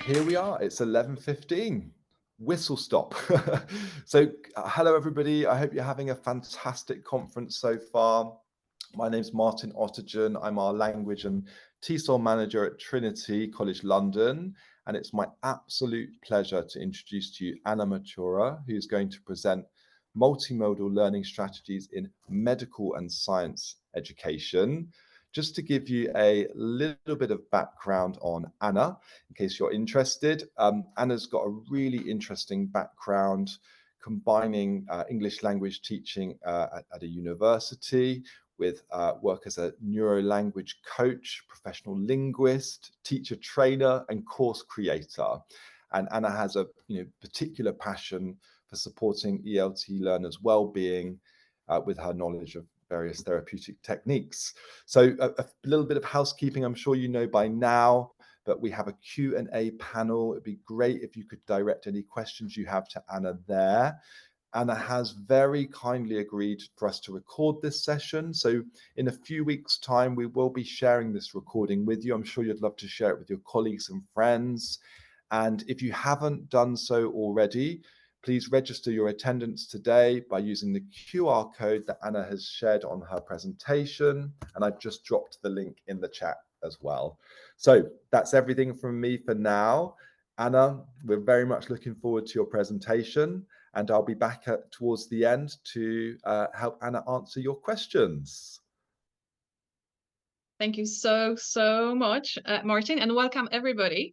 Here we are. It's 11:15. Whistle stop. So, hello everybody. I hope you're having a fantastic conference so far. My name's Martin Ottergen. I'm our language and TESOL manager at Trinity College London, and it's my absolute pleasure to introduce to you Anna Machura, who's going to present multimodal learning strategies in medical and science education. Just to give you a little bit of background on Anna, in case you're interested. Anna's got a really interesting background combining English language teaching at a university with work as a neuro-language coach, professional linguist, teacher trainer, and course creator. And Anna has a particular passion for supporting ELT learners' well-being with her knowledge of various therapeutic techniques. So a little bit of housekeeping, I'm sure you know by now, but we have a Q&A panel. It'd be great if you could direct any questions you have to Anna there. Anna has very kindly agreed for us to record this session. So in a few weeks' time, we will be sharing this recording with you. I'm sure you'd love to share it with your colleagues and friends. And if you haven't done so already, please register your attendance today by using the QR code that Anna has shared on her presentation. And I've just dropped the link in the chat as well. So that's everything from me for now. Anna, we're very much looking forward to your presentation, and I'll be back towards the end to help Anna answer your questions. Thank you so much, Martin, and welcome everybody.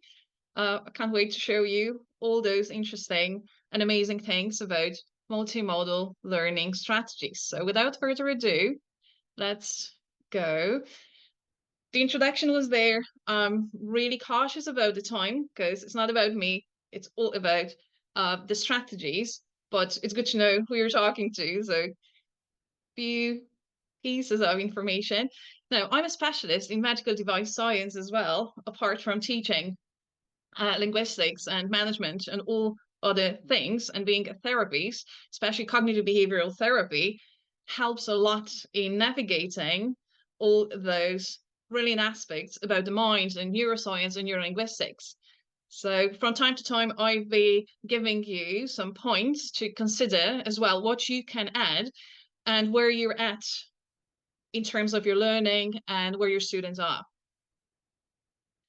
I can't wait to show you all those interesting and amazing things about multimodal learning strategies. So without further ado, let's go. The introduction was there. I'm really cautious about the time because it's not about me. It's all about the strategies, but it's good to know who you're talking to. So few pieces of information. Now, I'm a specialist in medical device science as well, apart from teaching linguistics and management and all other things, and being a therapist, especially cognitive behavioral therapy, helps a lot in navigating all those brilliant aspects about the mind and neuroscience and neurolinguistics. So from time to time, I'll be giving you some points to consider as well, what you can add and where you're at in terms of your learning and where your students are.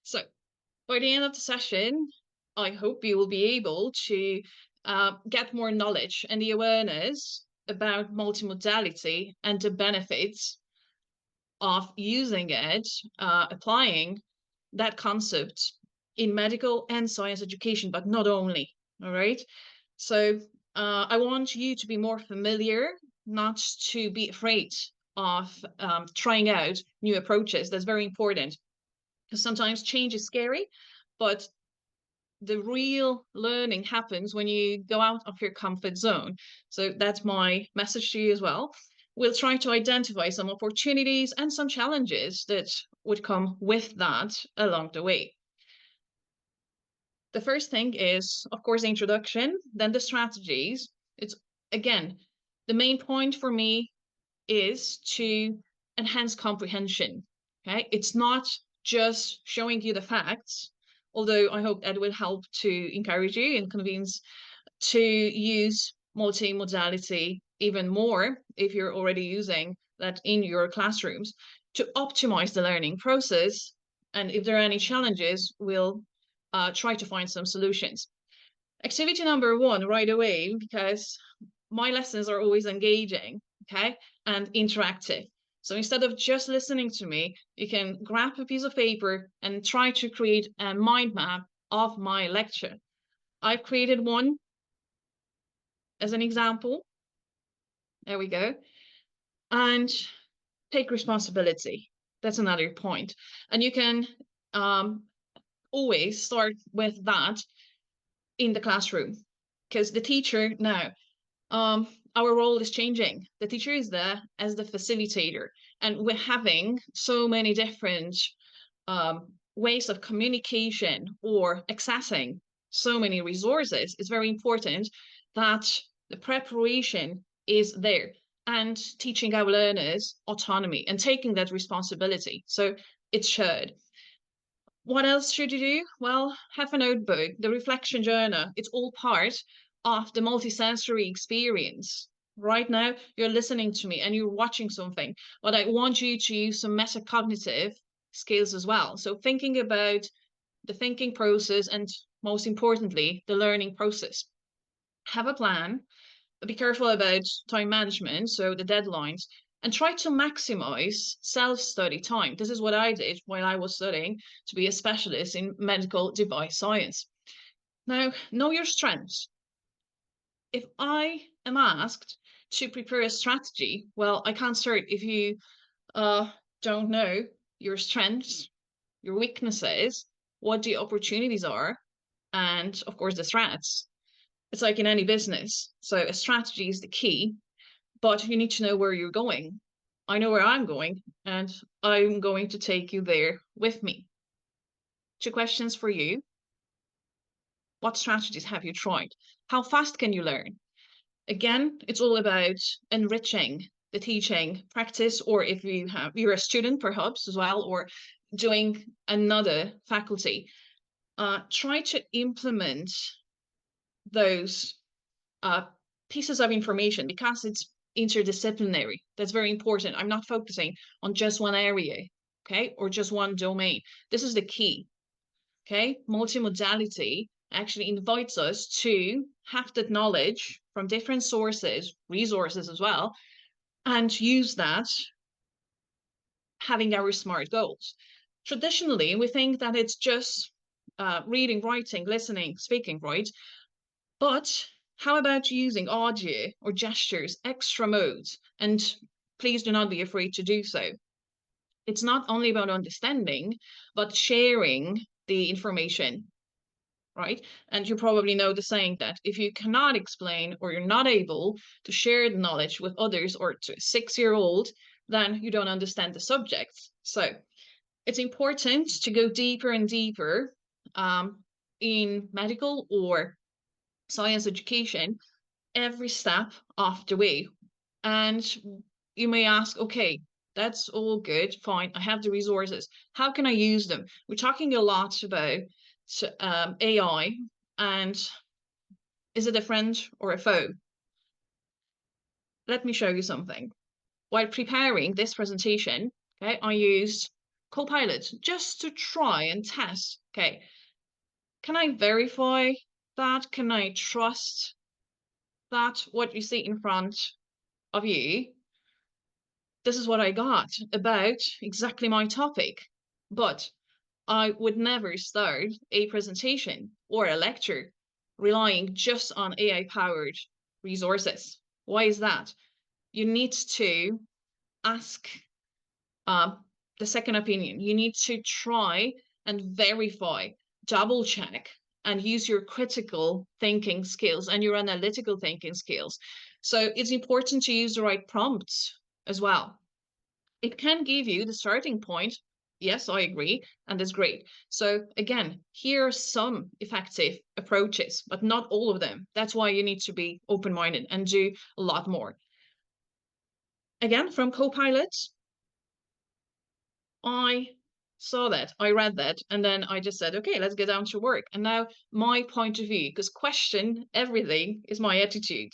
So by the end of the session, I hope you will be able to get more knowledge and the awareness about multimodality and the benefits of using it, applying that concept in medical and science education, but not only, all right? So I want you to be more familiar, not to be afraid of trying out new approaches. That's very important, because sometimes change is scary, but the real learning happens when you go out of your comfort zone. So that's my message to you as well. We'll try to identify some opportunities and some challenges that would come with that along the way. The first thing is, of course, the introduction, then the strategies. It's, again, the main point for me is to enhance comprehension. Okay, it's not just showing you the facts, although I hope that will help to encourage you and convince to use multimodality even more if you're already using that in your classrooms to optimize the learning process. And if there are any challenges, we'll try to find some solutions. Activity number one right away, because my lessons are always engaging, okay, and interactive. So instead of just listening to me, you can grab a piece of paper and try to create a mind map of my lecture. I've created one as an example. There we go. And take responsibility. That's another point. And you can always start with that in the classroom, because the teacher now, our role is changing. The teacher is there as the facilitator, and we're having so many different ways of communication or accessing so many resources. It's very important that the preparation is there and teaching our learners autonomy and taking that responsibility. So it's shared. What else should you do? Well, have a notebook, the reflection journal. It's all part of the multisensory experience. Right now, you're listening to me and you're watching something, but I want you to use some metacognitive skills as well. So, thinking about the thinking process and, most importantly, the learning process. Have a plan, be careful about time management, so the deadlines, and try to maximize self-study time. This is what I did while I was studying to be a specialist in medical device science. Now, know your strengths. If I am asked to prepare a strategy, well, I can't start if you don't know your strengths, your weaknesses, what the opportunities are, and of course the threats. It's like in any business. So a strategy is the key, but you need to know where you're going. I know where I'm going, and I'm going to take you there with me. 2 questions for you. What strategies have you tried? How fast can you learn? Again, it's all about enriching the teaching practice, or if you're a student perhaps as well, or doing another faculty, try to implement those pieces of information because it's interdisciplinary. That's very important. I'm not focusing on just one area, okay, or just one domain. This is the key, okay? Multimodality actually invites us to have that knowledge from different sources, resources as well, and use that having our SMART goals. Traditionally, we think that it's just reading, writing, listening, speaking, right? But how about using audio or gestures, extra modes? And please do not be afraid to do so. It's not only about understanding, but sharing the information, right? And you probably know the saying that if you cannot explain or you're not able to share the knowledge with others or to a 6-year-old, then you don't understand the subject. So it's important to go deeper and deeper in medical or science education every step of the way. And you may ask, okay, that's all good, fine, I have the resources. How can I use them? We're talking a lot about AI, and is it a friend or a foe? Let me show you something. While preparing this presentation, okay, I used Copilot just to try and test, okay, can I verify that? Can I trust that what you see in front of you? This is what I got about exactly my topic. But I would never start a presentation or a lecture relying just on AI-powered resources. Why is that? You need to ask the second opinion. You need to try and verify, double check, and use your critical thinking skills and your analytical thinking skills. So it's important to use the right prompts as well. It can give you the starting point. Yes, I agree, and it's great. So again, here are some effective approaches, but not all of them. That's why you need to be open-minded and do a lot more. Again, from Copilot, I saw that, I read that, and then I just said, okay, let's get down to work. And now my point of view, because question everything is my attitude.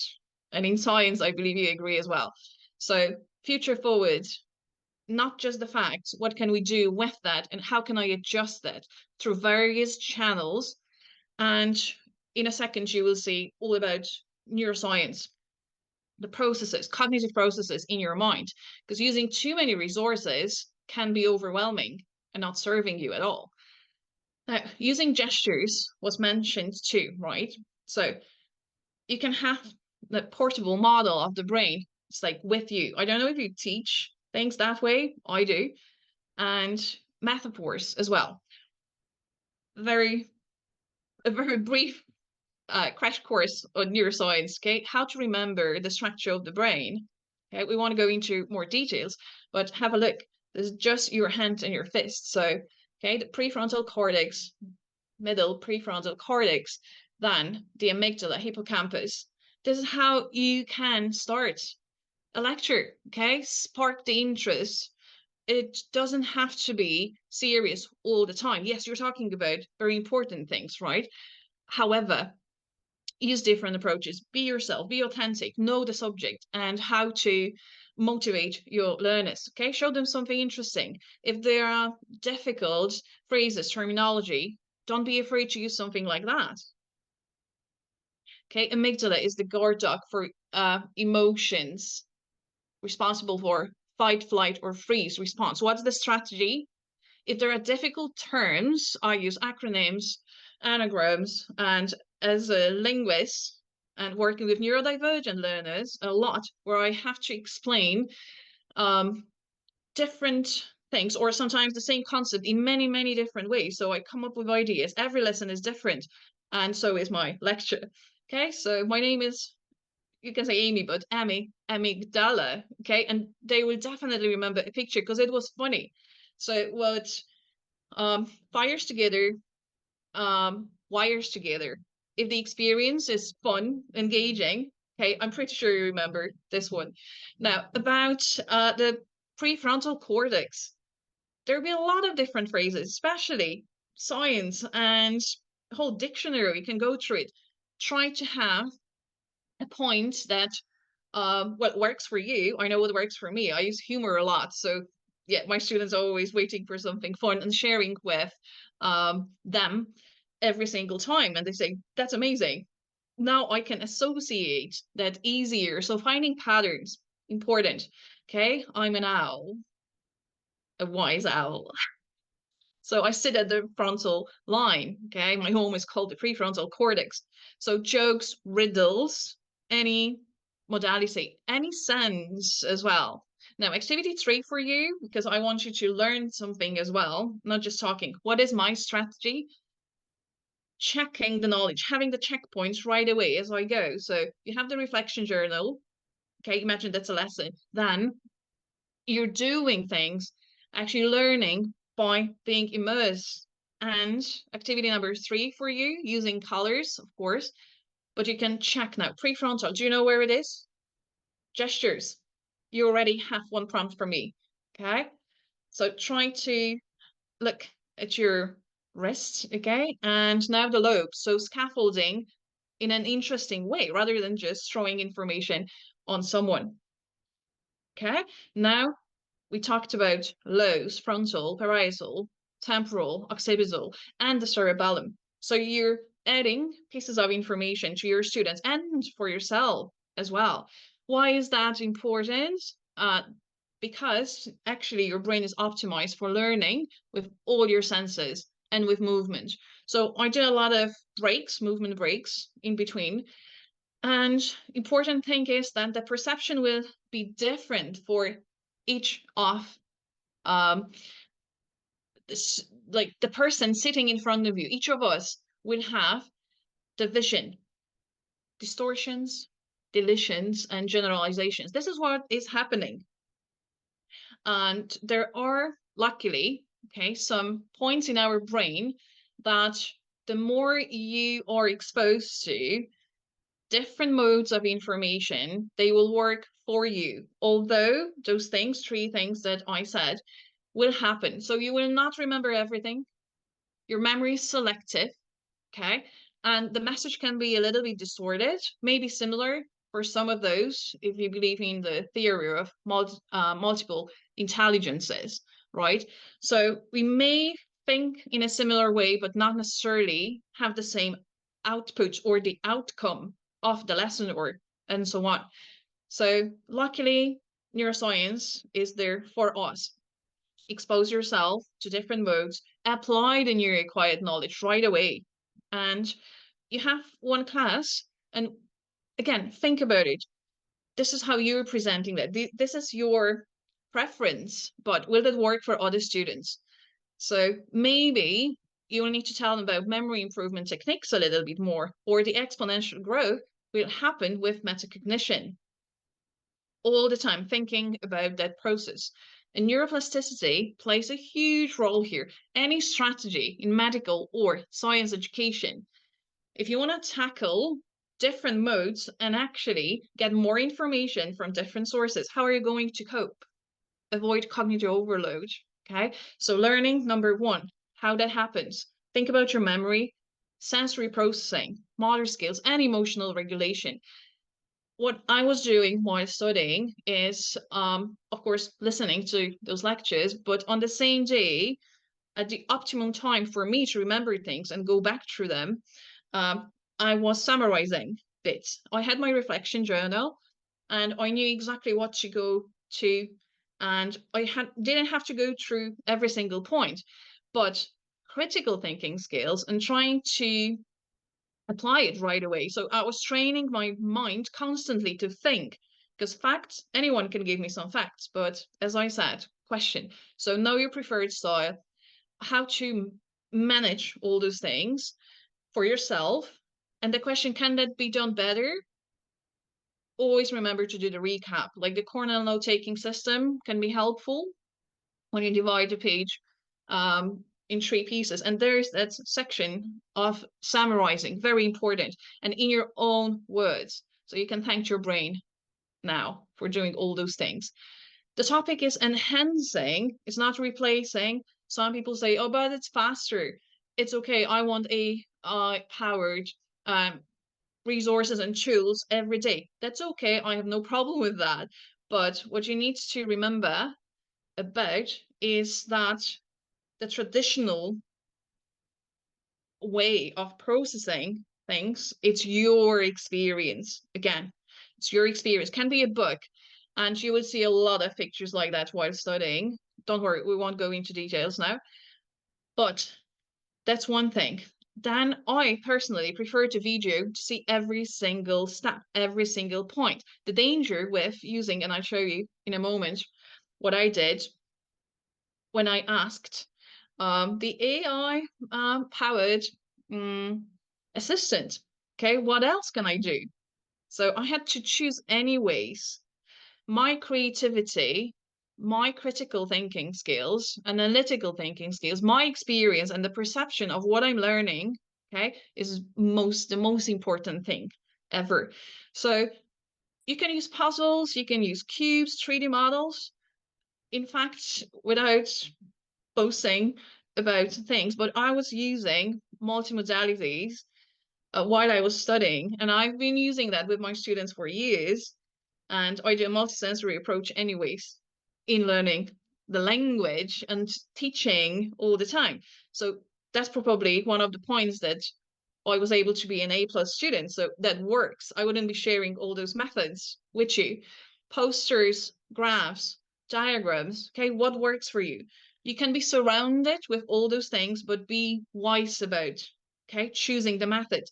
And in science, I believe you agree as well. So future forward, not just the facts, what can we do with that and how can I adjust that through various channels? And in a second, you will see all about neuroscience, the processes, cognitive processes in your mind, because using too many resources can be overwhelming and not serving you at all. Now, using gestures was mentioned too, right? So you can have the portable model of the brain. It's like with you. I don't know if you teach things that way. I do. And metaphors as well. A very brief crash course on neuroscience, okay? How to remember the structure of the brain. Okay, we want to go into more details, but have a look. This is just your hand and your fist. So, okay, the prefrontal cortex, middle prefrontal cortex, then the amygdala, hippocampus. This is how you can start a lecture, okay? Spark the interest. it doesn't have to be serious all the time. Yes, you're talking about very important things, right? However, use different approaches. Be yourself, be authentic, know the subject and how to motivate your learners. Okay, show them something interesting. If there are difficult phrases, terminology, don't be afraid to use something like that. Okay, amygdala is the guard dog for emotions, responsible for fight, flight, or freeze response. What's the strategy? If there are difficult terms, I use acronyms, anagrams, and as a linguist and working with neurodivergent learners a lot, where I have to explain different things or sometimes the same concept in many, many different ways. So I come up with ideas. Every lesson is different, and so is my lecture. Okay, so my name is, you can say Amy, but amygdala. Okay, and they will definitely remember a picture because it was funny. So what fires together, wires together. If the experience is fun, engaging, okay, I'm pretty sure you remember this one. Now, about the prefrontal cortex, there'll be a lot of different phrases, especially science and a whole dictionary. We can go through it. Try to have a point that what works for you. I know what works for me. I use humor a lot, so yeah, my students are always waiting for something fun and sharing with them every single time, and they say that's amazing. Now I can associate that easier. So finding patterns important. Okay, I'm an owl, a wise owl. So I sit at the frontal line. Okay, my home is called the prefrontal cortex. So jokes, riddles, any modality, any sense as well. Now, activity 3 for you, because I want you to learn something as well, not just talking. What is my strategy? Checking the knowledge, having the checkpoints right away as I go. So you have the reflection journal. Okay, imagine that's a lesson. Then you're doing things, actually learning by being immersed. And activity number 3 for you, using colors, of course, but you can check now. Prefrontal, do you know where it is? Gestures. You already have one prompt for me. Okay, so try to look at your wrist, okay, and now the lobes. So scaffolding in an interesting way rather than just throwing information on someone. Okay, now we talked about lobes, frontal, parietal, temporal, occipital, and the cerebellum. So you're adding pieces of information to your students and for yourself as well. Why is that important? Because actually your brain is optimized for learning with all your senses and with movement. So I did a lot of breaks, movement breaks in between. And important thing is that the perception will be different for each of this, like the person sitting in front of you. Each of us will have the vision, distortions, deletions, and generalizations. This is what is happening. And there are, luckily, okay, some points in our brain that the more you are exposed to different modes of information, they will work for you. Although those things, 3 things that I said, will happen. So you will not remember everything. Your memory is selective, okay? And the message can be a little bit distorted, maybe similar for some of those, if you believe in the theory of multiple intelligences, right? So we may think in a similar way, but not necessarily have the same output or the outcome of the lesson or and so on. So luckily, neuroscience is there for us. Expose yourself to different modes, apply the newly acquired knowledge right away. And you have one class, and again, think about it. This is how you're presenting that. This is your preference, but will it work for other students? So maybe you will need to tell them about memory improvement techniques a little bit more, or the exponential growth will happen with metacognition. All the time thinking about that process. And neuroplasticity plays a huge role here. Any strategy in medical or science education, if you want to tackle different modes and actually get more information from different sources, how are you going to cope? avoid cognitive overload. Okay, so learning, number one, how that happens. Think about your memory, sensory processing, motor skills, and emotional regulation. What I was doing while studying is, of course, listening to those lectures, but on the same day, at the optimum time for me to remember things and go back through them, I was summarizing bits. I had my reflection journal, and I knew exactly what to go to, and didn't have to go through every single point, but critical thinking skills and trying to apply it right away. So I was training my mind constantly to think, because facts, anyone can give me some facts, but as I said, question. So know your preferred style, how to manage all those things for yourself. And the question, can that be done better? Always remember to do the recap. Like the Cornell note-taking system can be helpful when you divide the page in 3 pieces. And there's that section of summarizing, very important, and in your own words. So you can thank your brain now for doing all those things. The topic is enhancing, it's not replacing. Some people say, oh, but it's faster. It's okay. I want AI-powered resources and tools every day. That's okay. I have no problem with that. But what you need to remember about is that the traditional way of processing things, it's your experience. Again, it's your experience. Can be a book, and you will see a lot of pictures like that while studying. Don't worry, we won't go into details now. But that's one thing. Then I personally prefer to video to see every single step, every single point. The danger with using, and I'll show you in a moment what I did when I asked the AI powered assistant, okay, what else can I do? So I had to choose anyways. My creativity, my critical thinking skills, analytical thinking skills, my experience and the perception of what I'm learning, okay, is the most important thing ever. So you can use puzzles, you can use cubes, 3D models. In fact, without boasting about things, but I was using multimodalities while I was studying, and I've been using that with my students for years. And I do a multisensory approach anyways in learning the language and teaching all the time. So that's probably one of the points that I was able to be an A+ student. So that works. I wouldn't be sharing all those methods with you. Posters, graphs, diagrams. Okay, what works for you? You can be surrounded with all those things, but be wise about, okay, choosing the method.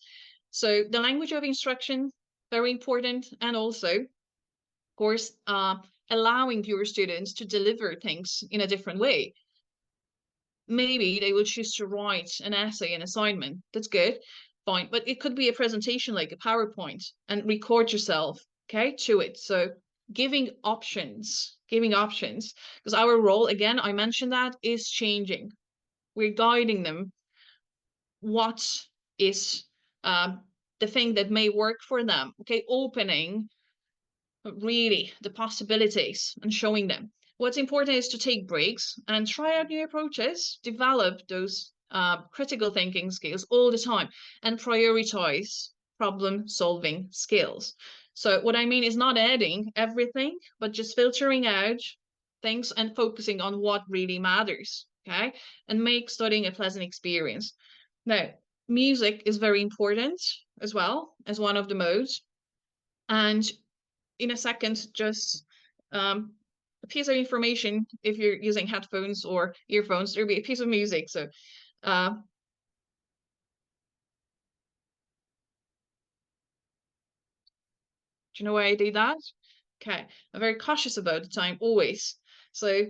So the language of instruction, very important. And also, of course, allowing your students to deliver things in a different way. Maybe they will choose to write an essay, an assignment. That's good, fine. But it could be a presentation like a PowerPoint, and record yourself, okay, to it. So giving options, because our role, again, I mentioned that, is changing. We're guiding them. What is the thing that may work for them? Okay, opening really the possibilities and showing them. What's important is to take breaks and try out new approaches, develop those critical thinking skills all the time, and prioritize problem solving skills. So what I mean is not adding everything, but just filtering out things and focusing on what really matters, okay? And make studying a pleasant experience. Now, music is very important as well as one of the modes. And in a second, just a piece of information. If you're using headphones or earphones, there'll be a piece of music. So do you know why I did that? Okay, I'm very cautious about the time always. So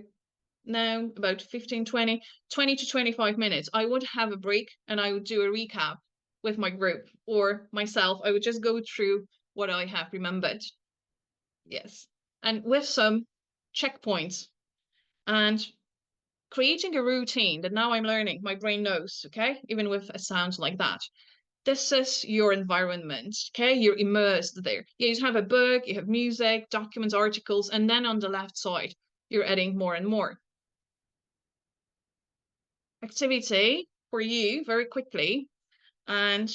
now about 15, 20 to 25 minutes, I would have a break and I would do a recap with my group or myself. I would just go through what I have remembered. Yes, and with some checkpoints and creating a routine that now I'm learning, my brain knows, okay, even with a sound like that. This is your environment, okay? You're immersed there. Yeah, you have a book, you have music, documents, articles, and then on the left side, you're adding more and more. Activity for you very quickly, and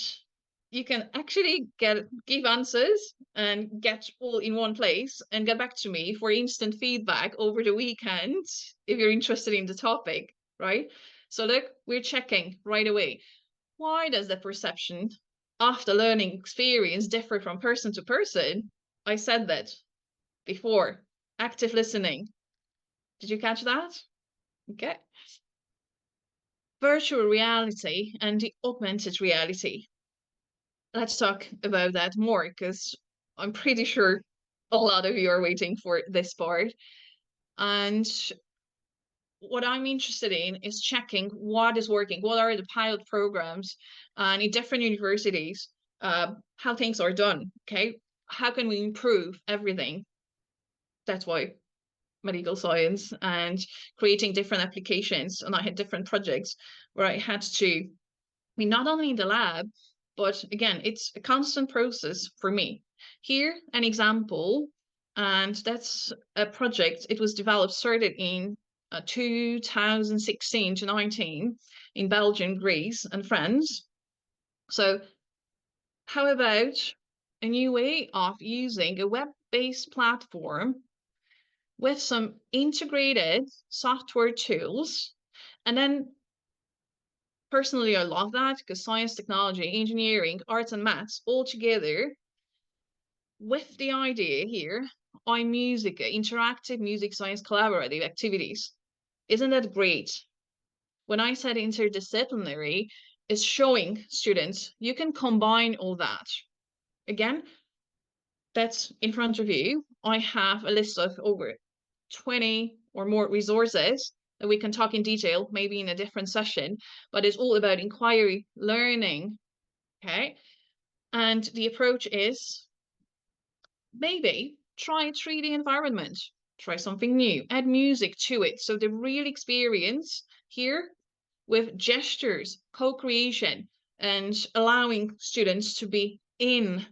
you can actually give answers and get all in one place and get back to me for instant feedback over the weekend if you're interested in the topic, right? So look, we're checking right away. Why does the perception of the learning experience differ from person to person? I said that before. Active listening. Did you catch that? Okay. Virtual reality and the augmented reality. Let's talk about that more, because I'm pretty sure a lot of you are waiting for this part. And what I'm interested in is checking what is working, what are the pilot programs, and in different universities, how things are done. Okay, how can we improve everything? That's why medical science and creating different applications. And I had different projects where I had to be not only in the lab, but again, it's a constant process for me. Here, an example, and that's a project. It was developed, started in 2016 to 19 in Belgium, Greece, and France. So how about a new way of using a web-based platform with some integrated software tools? And then personally, I love that because science, technology, engineering, arts, and maths all together with the idea here, iMusica, interactive music science collaborative activities. Isn't that great? When I said interdisciplinary, is showing students you can combine all that. Again, that's in front of you. I have a list of over 20 or more resources that we can talk in detail, maybe in a different session, but it's all about inquiry learning. Okay. And the approach is maybe try a 3D environment, try something new, add music to it. So the real experience here with gestures, co-creation, and allowing students to be in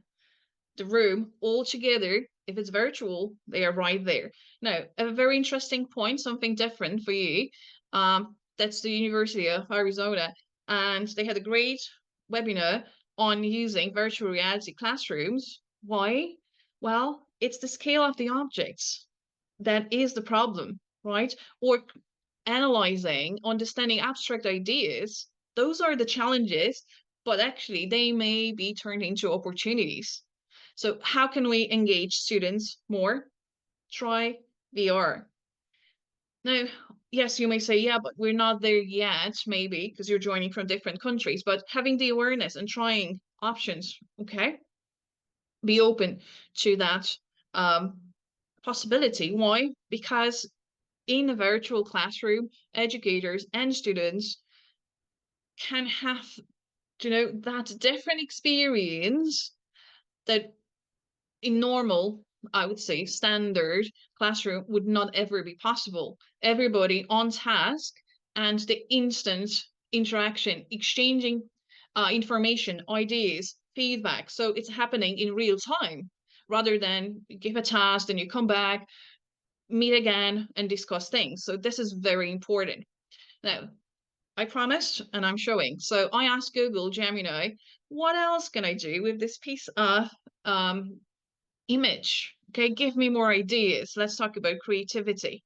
the room all together. If it's virtual, they are right there. Now, a very interesting point, something different for you. That's the University of Arizona, and they had a great webinar on using virtual reality classrooms. Why? Well, it's the scale of the objects that is the problem, right? Or analyzing, understanding abstract ideas. Those are the challenges, but actually they may be turned into opportunities. So how can we engage students more? Try VR. Now, yes, you may say, yeah, but we're not there yet, maybe, because you're joining from different countries, but having the awareness and trying options, okay? Be open to that possibility. Why? Because in a virtual classroom, educators and students can have, that different experience that in normal, I would say, standard classroom would not ever be possible. Everybody on task and the instant interaction, exchanging information, ideas, feedback. So it's happening in real time rather than give a task and you come back, meet again and discuss things. So this is very important. Now, I promised and I'm showing. So I asked Google Gemini, what else can I do with this piece of image? Okay, give me more ideas. Let's talk about creativity.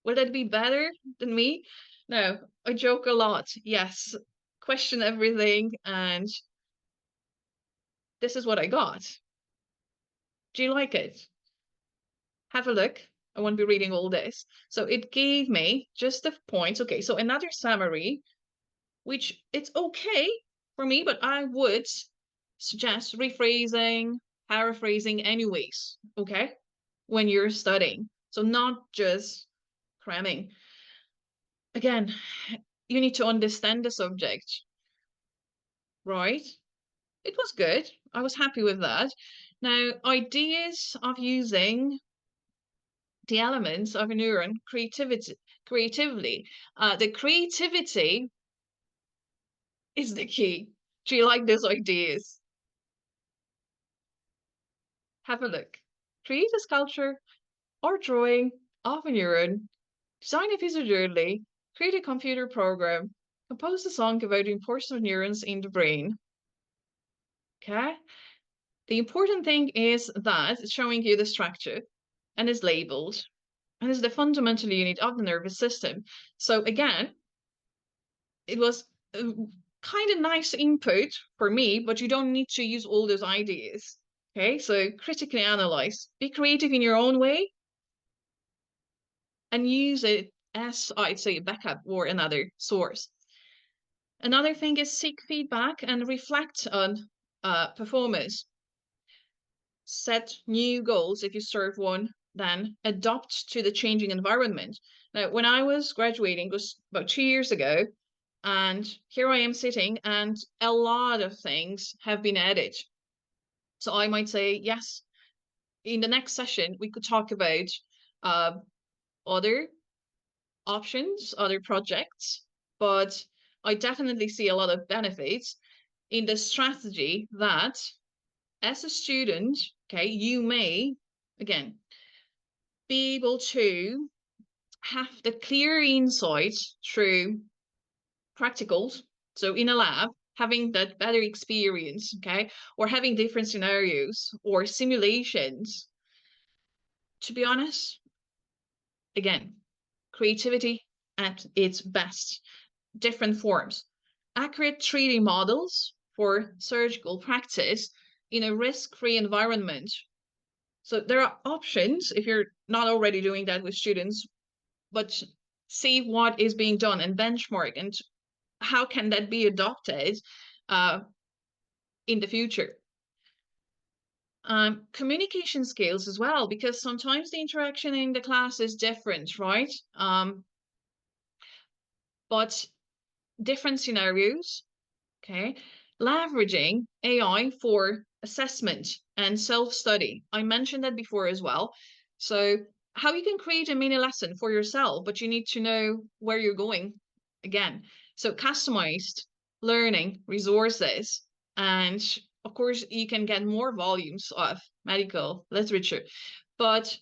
Will it be better than me? No, I joke a lot. Yes, question everything. And this is what I got. Do you like it? Have a look. I won't be reading all this. So it gave me just the points. Okay, so another summary, which it's okay for me, but I would suggest rephrasing, paraphrasing anyways, okay, when you're studying. So not just cramming. Again, you need to understand the subject, right? It was good. I was happy with that. Now, ideas of using the elements of a neuron creatively. The creativity is the key. Do you like those ideas? Have a look. Create a sculpture or drawing of a neuron, design a piece of journaling, create a computer program, compose a song about the importance of neurons in the brain. Okay? The important thing is that it's showing you the structure and is labeled and is the fundamental unit of the nervous system. So again, it was kind of nice input for me, but you don't need to use all those ideas. Okay, so critically analyze, be creative in your own way, and use it as, I'd say, a backup or another source. Another thing is seek feedback and reflect on performance. Set new goals if you serve one, then adapt to the changing environment. Now, when I was graduating, it was about 2 years ago, and here I am sitting, and a lot of things have been added. So I might say, yes, in the next session, we could talk about other options, other projects, but I definitely see a lot of benefits in the strategy that as a student, okay, you may, again, be able to have the clear insight through practicals. So in a lab, having that better experience, okay, or having different scenarios or simulations. To be honest, again, creativity at its best, different forms, accurate 3D models for surgical practice in a risk-free environment. So there are options if you're not already doing that with students, but see what is being done and benchmark and how can that be adopted in the future. Communication skills as well, because sometimes the interaction in the class is different, right? But different scenarios, okay? Leveraging AI for assessment and self-study. I mentioned that before as well. So how you can create a mini lesson for yourself, but you need to know where you're going again. So customized learning resources, and of course you can get more volumes of medical literature, but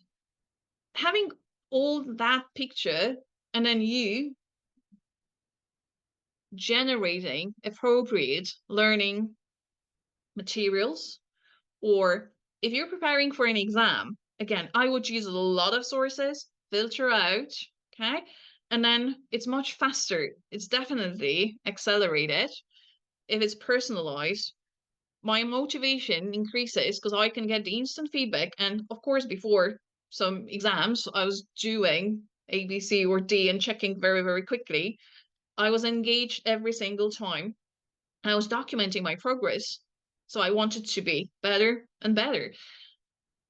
having all that picture and then you generating appropriate learning materials, or if you're preparing for an exam, again, I would use a lot of sources, filter out, okay? And then it's much faster. It's definitely accelerated. If it's personalized, my motivation increases because I can get the instant feedback. And of course, before some exams, I was doing A, B, C, or D and checking very, very quickly. I was engaged every single time. I was documenting my progress. So I wanted to be better and better.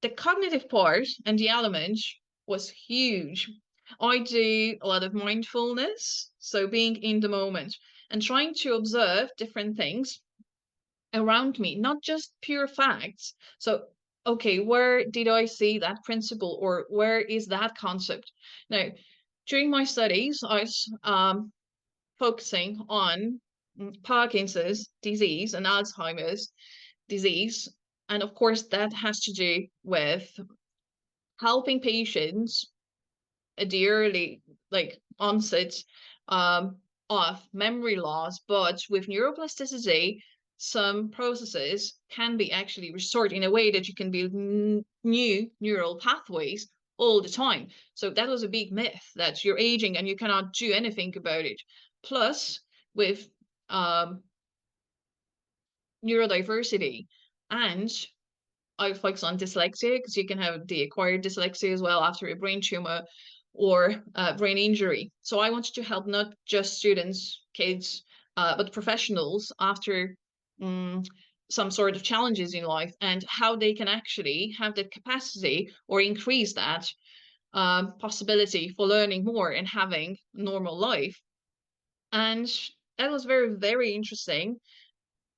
The cognitive part and the element was huge. I do a lot of mindfulness, so being in the moment and trying to observe different things around me, not just pure facts. So, okay, where did I see that principle or where is that concept? Now, during my studies, I was focusing on Parkinson's disease and Alzheimer's disease. And of course, that has to do with helping patients at the early onset of memory loss. But with neuroplasticity, some processes can be actually restored in a way that you can build new neural pathways all the time. So that was a big myth that you're aging and you cannot do anything about it. Plus, with neurodiversity, and I focus on dyslexia because you can have the acquired dyslexia as well after a brain tumor or brain injury. So I wanted to help not just students, kids, but professionals after some sort of challenges in life and how they can actually have the capacity or increase that possibility for learning more and having normal life. And that was very, very interesting.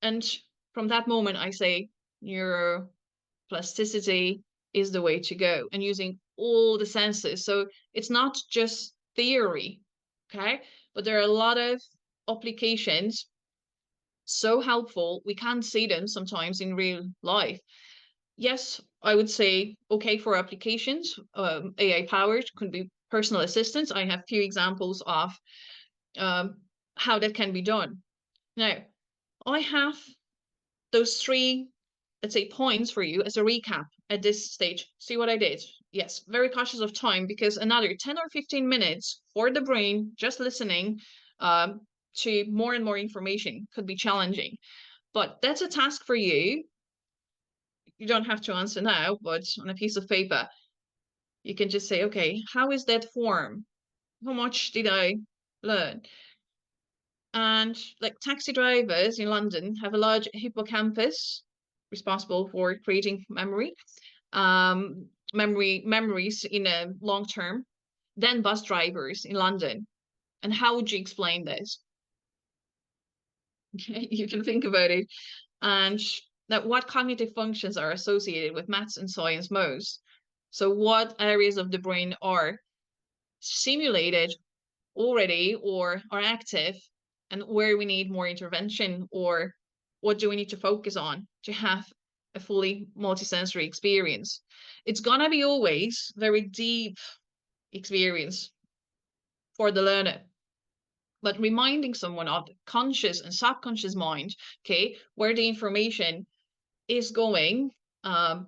And from that moment, I say neuroplasticity is the way to go, and using all the senses. So it's not just theory, okay? But there are a lot of applications so helpful. We can't see them sometimes in real life. Yes, I would say, okay, for applications, AI powered could be personal assistants. I have few examples of how that can be done. Now, I have those three, let's say, points for you as a recap at this stage. See what I did? Yes, very cautious of time, because another 10 or 15 minutes for the brain just listening to more and more information could be challenging. But that's a task for you. You don't have to answer now, but on a piece of paper, you can just say, okay, how is that form? How much did I learn? And like taxi drivers in London have a large hippocampus responsible for creating memories in a long term, than bus drivers in London. And how would you explain this? You can think about it. And that what cognitive functions are associated with maths and science most. So what areas of the brain are stimulated already or are active, and where we need more intervention, or what do we need to focus on to have a fully multisensory experience. It's gonna be always very deep experience for the learner, but reminding someone of the conscious and subconscious mind, okay, where the information is going. Are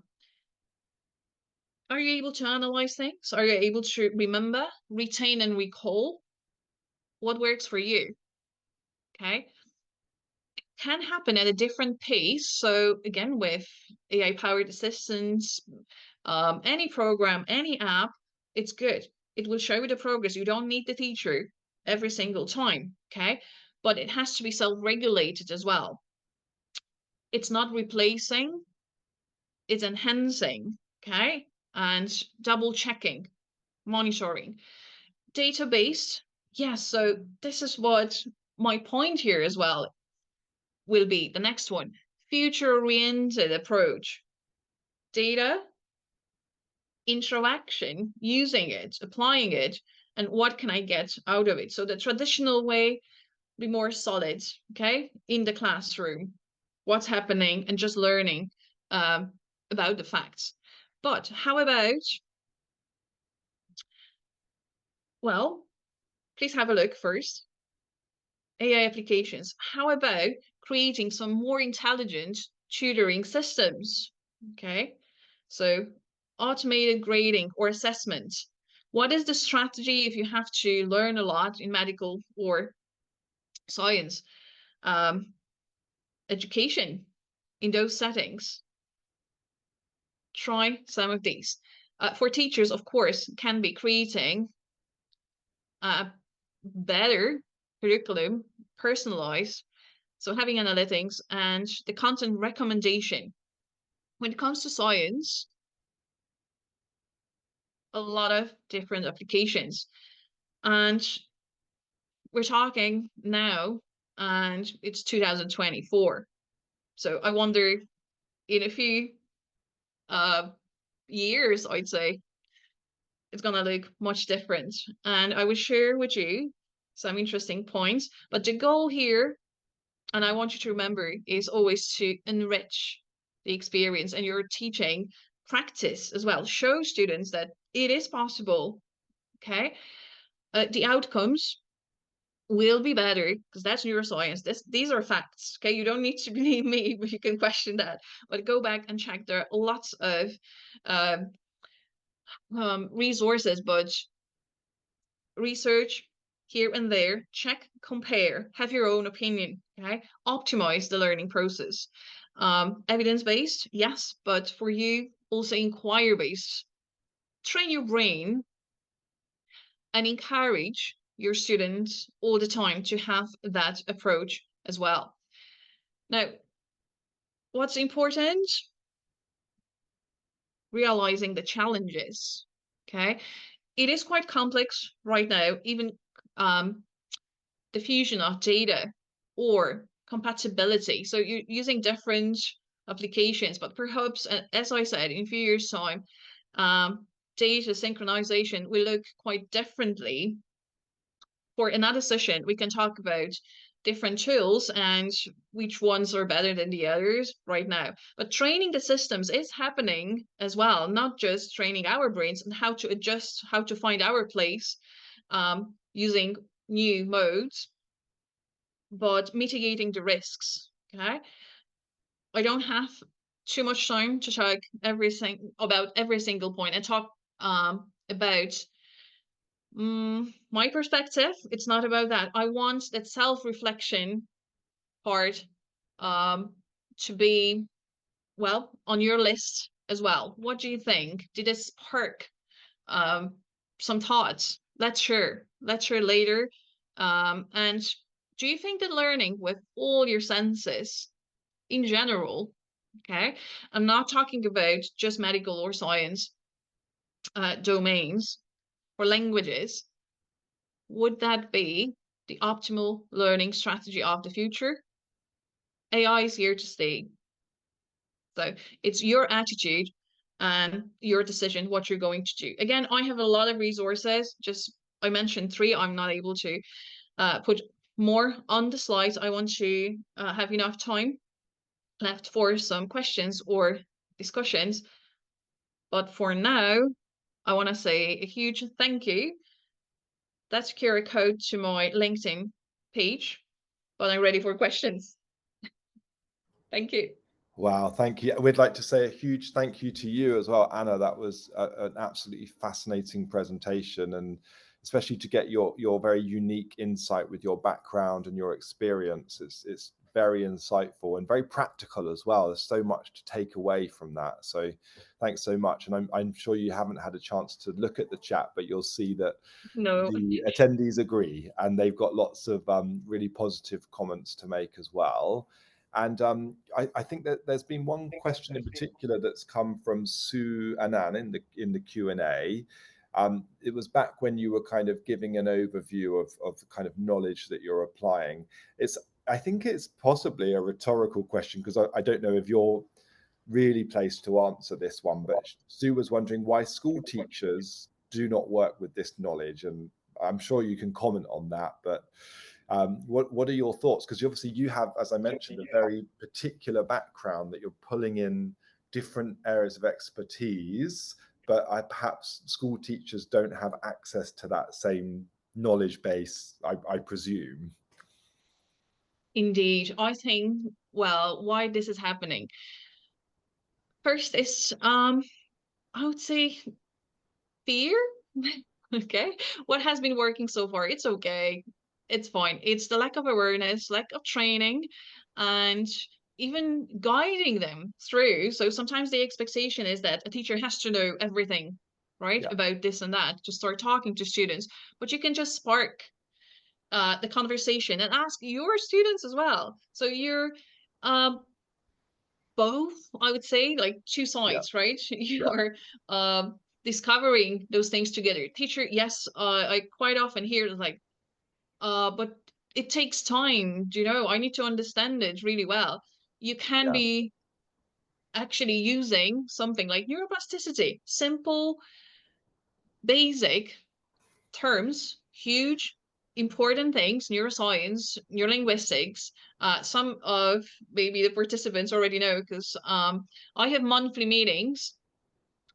you able to analyze things? Are you able to remember, retain, and recall what works for you? Okay. Can happen at a different pace. So again, with AI powered assistants, any program, any app, it's good. It will show you the progress. You don't need the teacher every single time. Okay. But it has to be self-regulated as well. It's not replacing, it's enhancing. Okay. And double checking, monitoring. Data-based. Yes. So this is what my point here as well will be. The next one, future-oriented approach. Data, interaction, using it, applying it, and what can I get out of it? So the traditional way, be more solid, okay, in the classroom, what's happening, and just learning about the facts. But how about, well, please have a look first. AI applications. How about creating some more intelligent tutoring systems? Okay, so automated grading or assessment. What is the strategy if you have to learn a lot in medical or science education in those settings? Try some of these. For teachers, of course, can be creating a better curriculum, personalized. So having analytics and the content recommendation. When it comes to science, a lot of different applications. And we're talking now, and it's 2024. So I wonder, in a few years, I'd say, it's gonna look much different. And I will share with you some interesting points. But the goal here, and I want you to remember, is always to enrich the experience, and your teaching practice as well. Show students that it is possible. Okay. The outcomes will be better, because that's neuroscience. These are facts. Okay. You don't need to believe me, but you can question that. But go back and check. There are lots of resources, but research here and there, check, compare, have your own opinion, okay? Optimize the learning process. Evidence-based, yes, but for you, also inquiry-based. Train your brain and encourage your students all the time to have that approach as well. Now, what's important? Realizing the challenges, okay? It is quite complex right now, even the fusion of data or compatibility. So you're using different applications, but perhaps, as I said, in a few years' time, data synchronization will look quite differently. For another session, we can talk about different tools and which ones are better than the others right now. But training the systems is happening as well, not just training our brains and how to adjust, how to find our place using new modes, but mitigating the risks. Okay. I don't have too much time to talk about every single point and talk about my perspective. It's not about that. I want that self-reflection part to be, well, on your list as well. What do you think? Did it spark some thoughts? Let's share later. And do you think that learning with all your senses in general, okay, I'm not talking about just medical or science domains or languages, would that be the optimal learning strategy of the future? AI is here to stay. So it's your attitude and your decision what you're going to do. Again, I have a lot of resources. Just I mentioned 3. I'm not able to put more on the slides. I want to have enough time left for some questions or discussions. But for now, I want to say a huge thank you. That's QR code to my LinkedIn page, but I'm ready for questions. Thank you. Wow, thank you. We'd like to say a huge thank you to you as well, Anna. That was an absolutely fascinating presentation, and especially to get your very unique insight with your background and your experience. It's very insightful and very practical as well. There's so much to take away from that. So thanks so much. And I'm sure you haven't had a chance to look at the chat, but you'll see that No. the attendees agree, and they've got lots of really positive comments to make as well. And I think that there's been one question in particular that's come from Sue Annan in the Q&A. It was back when you were kind of giving an overview of the kind of knowledge that you're applying. I think it's possibly a rhetorical question, because I don't know if you're really placed to answer this one, but Sue was wondering why school teachers do not work with this knowledge. And I'm sure you can comment on that, but what are your thoughts? Because obviously you have, as I mentioned, a very particular background that you're pulling in different areas of expertise, but perhaps school teachers don't have access to that same knowledge base, I presume. Indeed. I think, well, why this is happening. First is, I would say fear. Okay. What has been working so far? It's okay. It's fine. It's the lack of awareness, lack of training, and even guiding them through. So sometimes the expectation is that a teacher has to know everything, right, Yeah. about this and that to start talking to students. But you can just spark the conversation and ask your students as well. So you're both, I would say, like two Yeah. sides, right? Yeah. You're discovering those things together. Teacher, yes, I quite often hear like, but it takes time, you know, I need to understand it really well. You can Yeah. be actually using something like neuroplasticity, simple, basic terms, huge, important things, neuroscience, neurolinguistics. Some of maybe the participants already know because I have monthly meetings.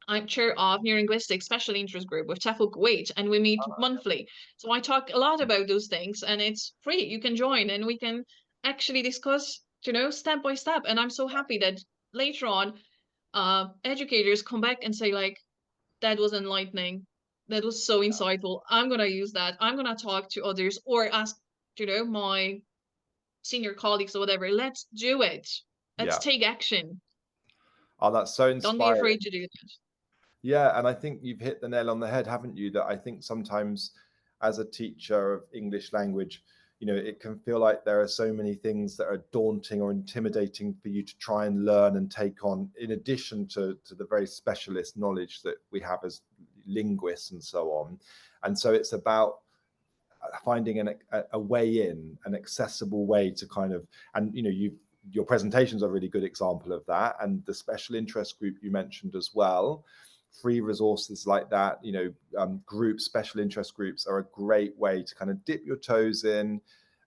I'm chair of Neurolinguistic Special Interest Group with TEFL Kuwait, and we meet monthly. So I talk a lot about those things, and it's free. You can join, and we can actually discuss, you know, step by step. And I'm so happy that later on, educators come back and say like, that was enlightening. That was so insightful. I'm gonna use that. I'm gonna talk to others or ask, you know, my senior colleagues or whatever. Let's do it. Let's Yeah. take action. Oh, that's so Don't be inspiring. afraid to do that. Yeah, and I think you've hit the nail on the head, haven't you? That I think sometimes as a teacher of English language, you know, it can feel like there are so many things that are daunting or intimidating for you to try and learn and take on, in addition to the very specialist knowledge that we have as linguists and so on. And so it's about finding a way in, an accessible way to kind of, and you know, your presentations are a really good example of that, and the special interest group you mentioned as well. Free resources like that, you know, groups, special interest groups are a great way to kind of dip your toes in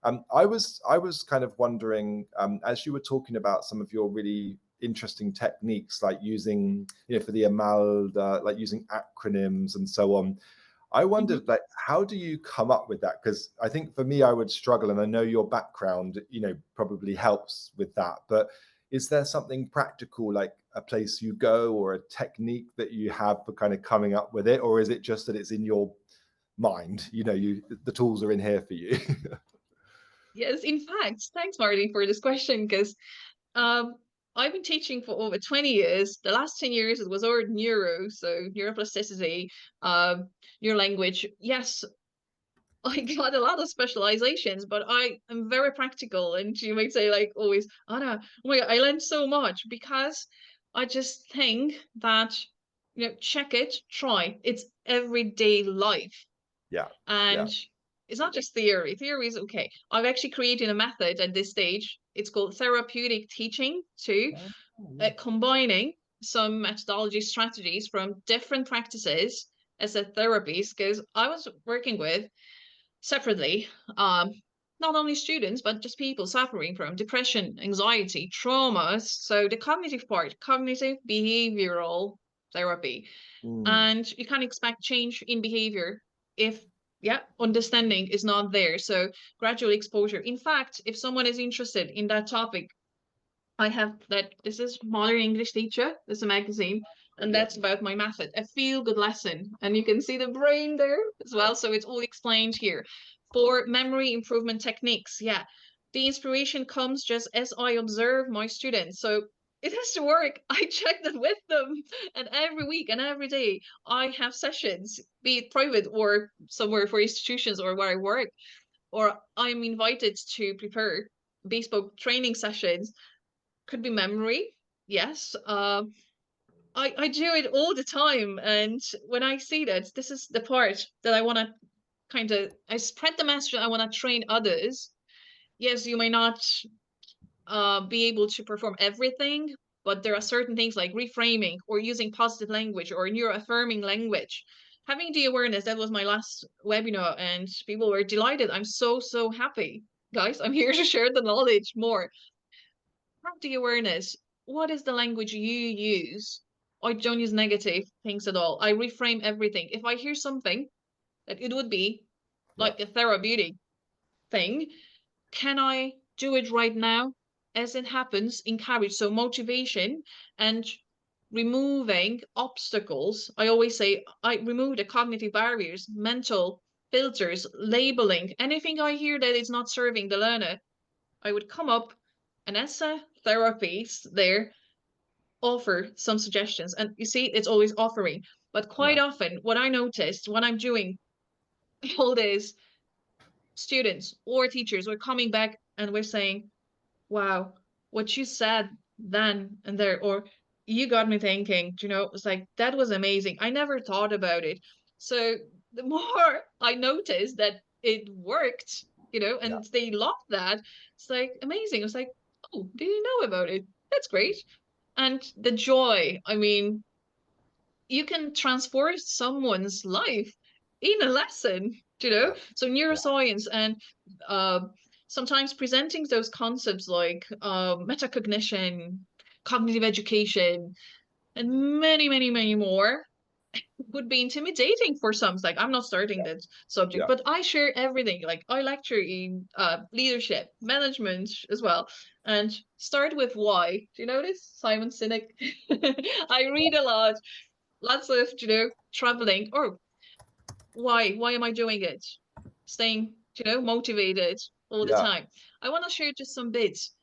I was kind of wondering, as you were talking about some of your really interesting techniques, like using, for the AMALD, like using acronyms and so on. I Mhm. wondered, like, how do you come up with that? Because I think for me, I would struggle, and I know your background, probably helps with that. But is there something practical, like a place you go or a technique that you have for kind of coming up with it, or is it just that it's in your mind? The tools are in here for you. Yes, in fact, thanks, Marty, for this question, because um, I've been teaching for over 20 years. The last 10 years, it was all neuro, so neuroplasticity, neurolanguage. Yes, I got a lot of specializations, but I am very practical. And you might say, like, always, Anna, oh my God, I learned so much because I just think that, check it, try. It's everyday life. Yeah, And yeah. it's not just theory. Theory is okay. I've actually created a method at this stage. It's called therapeutic teaching too, Oh, yeah. combining some methodology strategies from different practices as a therapies, because I was working with separately, not only students, but just people suffering from depression, anxiety, traumas. So the cognitive part, cognitive behavioral therapy. Mm, And you can't expect change in behavior if, yeah, understanding is not there. So gradual exposure. In fact, if someone is interested in that topic, I have that. This is Modern English Teacher. This is a magazine, and yeah, that's about my method, a feel-good lesson. And you can see the brain there as well. So it's all explained here. For memory improvement techniques, yeah, the inspiration comes just as I observe my students. So it has to work. I check that with them, and every week and every day I have sessions, be it private or somewhere for institutions or where I work, or I'm invited to prepare bespoke training sessions. Could be memory, yes. I do it all the time, and when I see that, this is the part that I want to I spread the message. I want to train others. Yes, you may not be able to perform everything, but there are certain things like reframing or using positive language or neuro-affirming language. Having the awareness, that was my last webinar, and people were delighted. I'm so happy, guys. I'm here to share the knowledge more. Have the awareness. What is the language you use? I don't use negative things at all. I reframe everything. If I hear something that it would be yeah, like a therapeutic thing, can I do it right now? As it happens, encourage. So motivation and removing obstacles. I always say I remove the cognitive barriers, mental filters, labeling. Anything I hear that is not serving the learner, I would come up and as a therapist there, offer some suggestions. And you see, it's always offering. But yeah, quite often, what I noticed when I'm doing all this, students or teachers were coming back and we're saying, wow, what you said then and there, or you got me thinking, it was like, that was amazing. I never thought about it. So the more I noticed that it worked, yeah, and they loved that, it's like amazing. It's like, oh, did you know about it? That's great. And the joy, I mean, you can transform someone's life in a lesson, yeah, So yeah, neuroscience and uh, sometimes presenting those concepts like metacognition, cognitive education, and many more would be intimidating for some. It's like, I'm not starting that subject, yeah, but I share everything. Like I lecture in leadership, management as well. And start with why. Do you know this? Simon Sinek. I read a lot, lots of, traveling. Or why am I doing it? Staying, motivated all the yeah, time. I want to share just some bits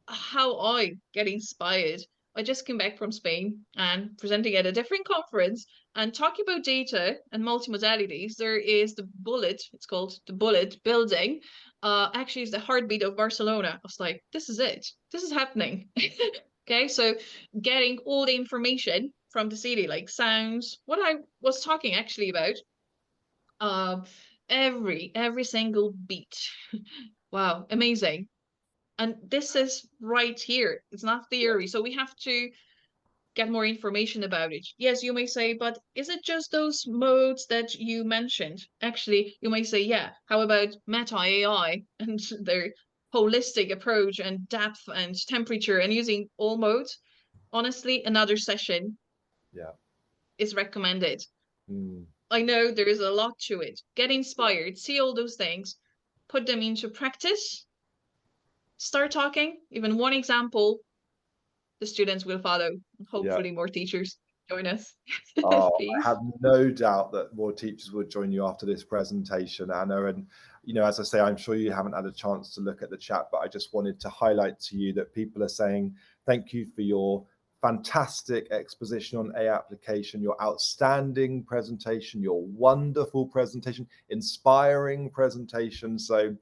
how I get inspired. I just came back from Spain and presenting at a different conference and talking about data and multimodalities. There is the bullet, it's called the bullet building. Actually, it's the heartbeat of Barcelona. I was like, this is it. This is happening. Okay, so getting all the information from the city, like sounds, what I was talking actually about, um, every single beat. Wow, amazing. And this is right here. It's not theory. So we have to get more information about it. Yes, you may say, but is it just those modes that you mentioned? Actually, you may say, yeah, how about meta AI and their holistic approach and depth and temperature and using all modes? Honestly, another session is recommended. I know there is a lot to it. Get inspired, see all those things, put them into practice, start talking. Even one example, the students will follow. Hopefully more teachers join us. Oh, Please. I have no doubt that more teachers will join you after this presentation, Anna. And, you know, as I say, I'm sure you haven't had a chance to look at the chat, but I just wanted to highlight to you that people are saying, thank you for your fantastic exposition on AI application, your outstanding presentation, your wonderful presentation, inspiring presentation. So,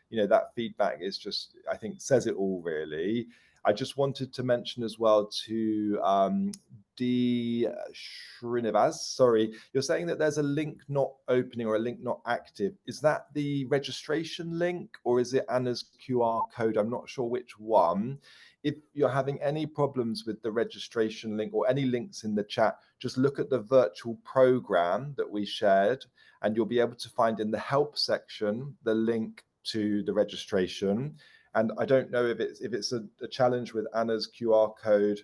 you know, that feedback is just, I think, says it all, really. I just wanted to mention as well to D. Srinivas, sorry, you're saying that there's a link not opening or a link not active. Is that the registration link or is it Anna's QR code? I'm not sure which one. If you're having any problems with the registration link or any links in the chat, just look at the virtual program that we shared and you'll be able to find in the help section the link to the registration. And I don't know if it's a challenge with Anna's QR code.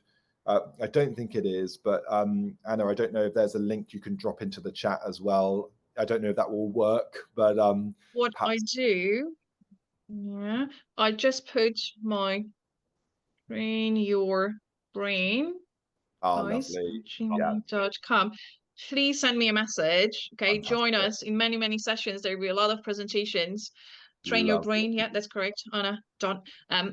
I don't think it is, but Anna, I don't know if there's a link you can drop into the chat as well. I don't know if that will work, but what perhaps... I do, I just put my train your brain lovely. gmail.com. Please send me a message. Okay, Fantastic. join us in many sessions. There will be a lot of presentations. Train your brain. Yeah, that's correct, Anna.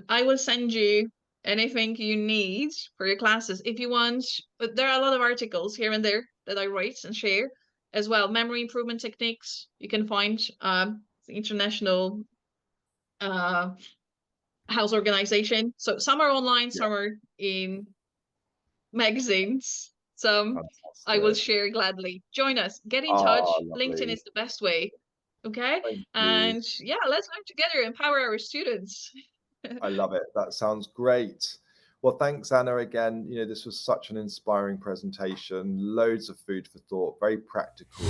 I will send you anything you need for your classes if you want. But there are a lot of articles here and there that I write and share as well. Memory improvement techniques. You can find the international house organization. So some are online, some are in magazines. Some I will share gladly. Join us. Get in touch. LinkedIn is the best way. Okay. And yeah, let's learn together, empower our students. I love it. That sounds great. Well, thanks, Anna, again. You know, this was such an inspiring presentation, loads of food for thought, very practical.